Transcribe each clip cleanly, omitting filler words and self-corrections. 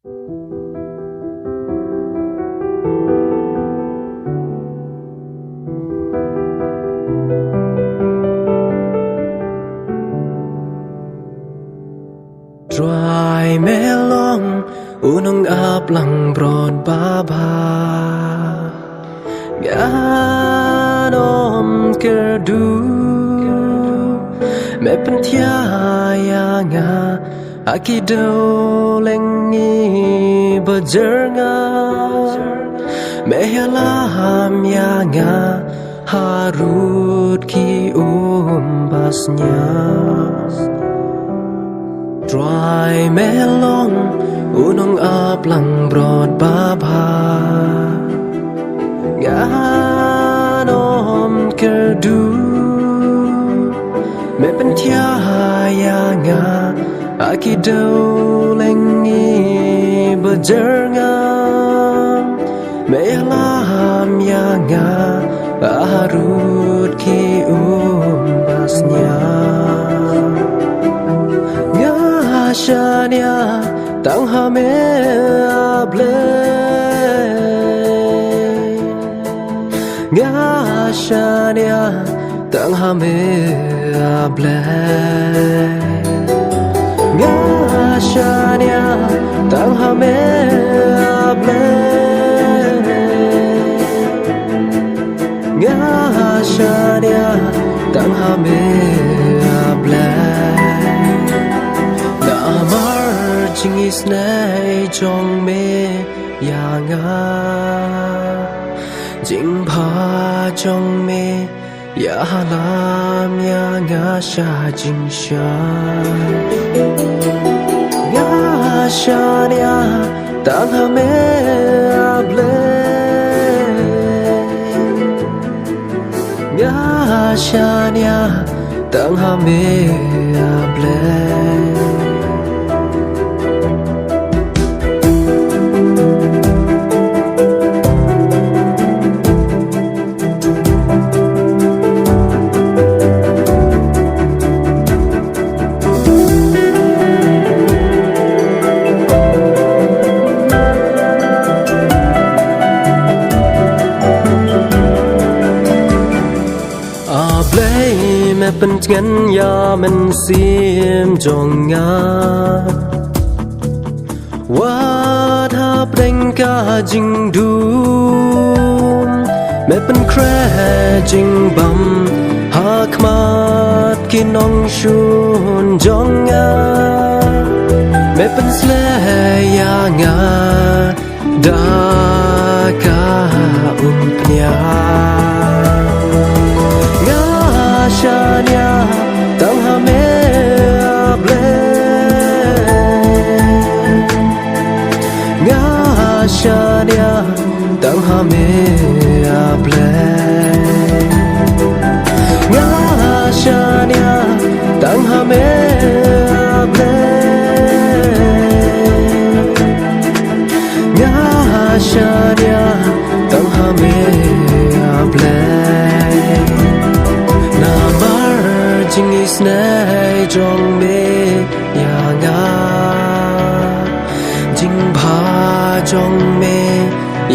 Dry melong unang aplang broad baba ganom kerdu me pentia nga akido lengi bajerga me halam nga harut ki basnya Dry melong unang aplang broad baba ganom kerdu me pentia nga akido lengi bajerga me halam nga harut ki basnya Shania tang hame able nga shania tang hame able nga shania tang hame able nga shania tang hame able Chingis nay chong me ya nga Jing pa chong me ya halam ya nga sha jing sha Nga sha nya tang ha me able Nga sha nya tang ha me able me pen ngan ya men sim jong nga wa tha preng ka jing du me pen kre jing bam ha khmat kinong shun jong nga me pen sle ya nga da ka pnya Shania tang ha me able nga shania tang ha me able nga shania tang ha me able nga shania tang ha me able Chingis nay chong me ya nga Jing pa chong me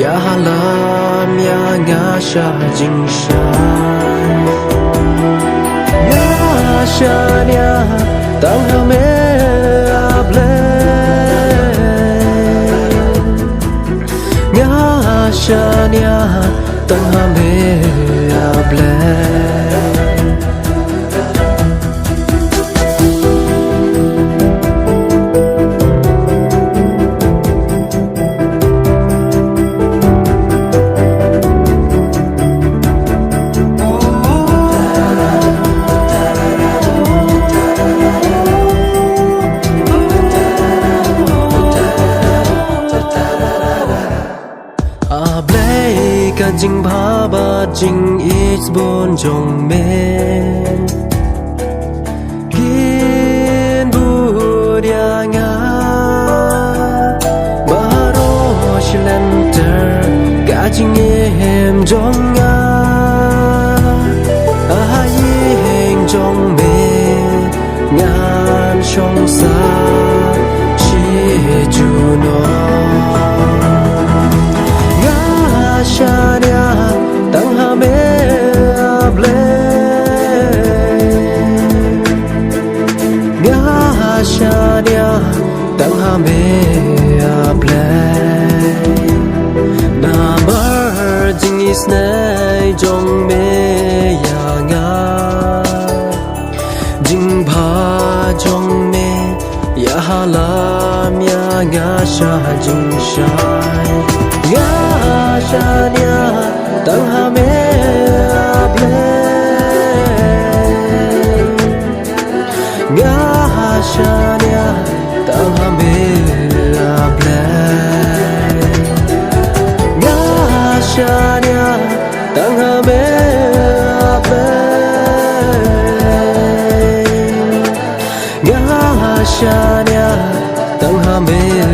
ya halam ya nga sha jing sha Nga sha nya tang ha me able Nga sha nya tang ha me able Jing pa ba jing is bon jong me Kin bu dia nga Baro shilenter Ka jing em jong nga Ahayeng jong me Ngan shong sa Shi ju no mya nga sha jing shai nga sha nya tang ha me ble nga sha nya tang ha me ble nga sha nya tang ha me ble nga sha nya tang ha me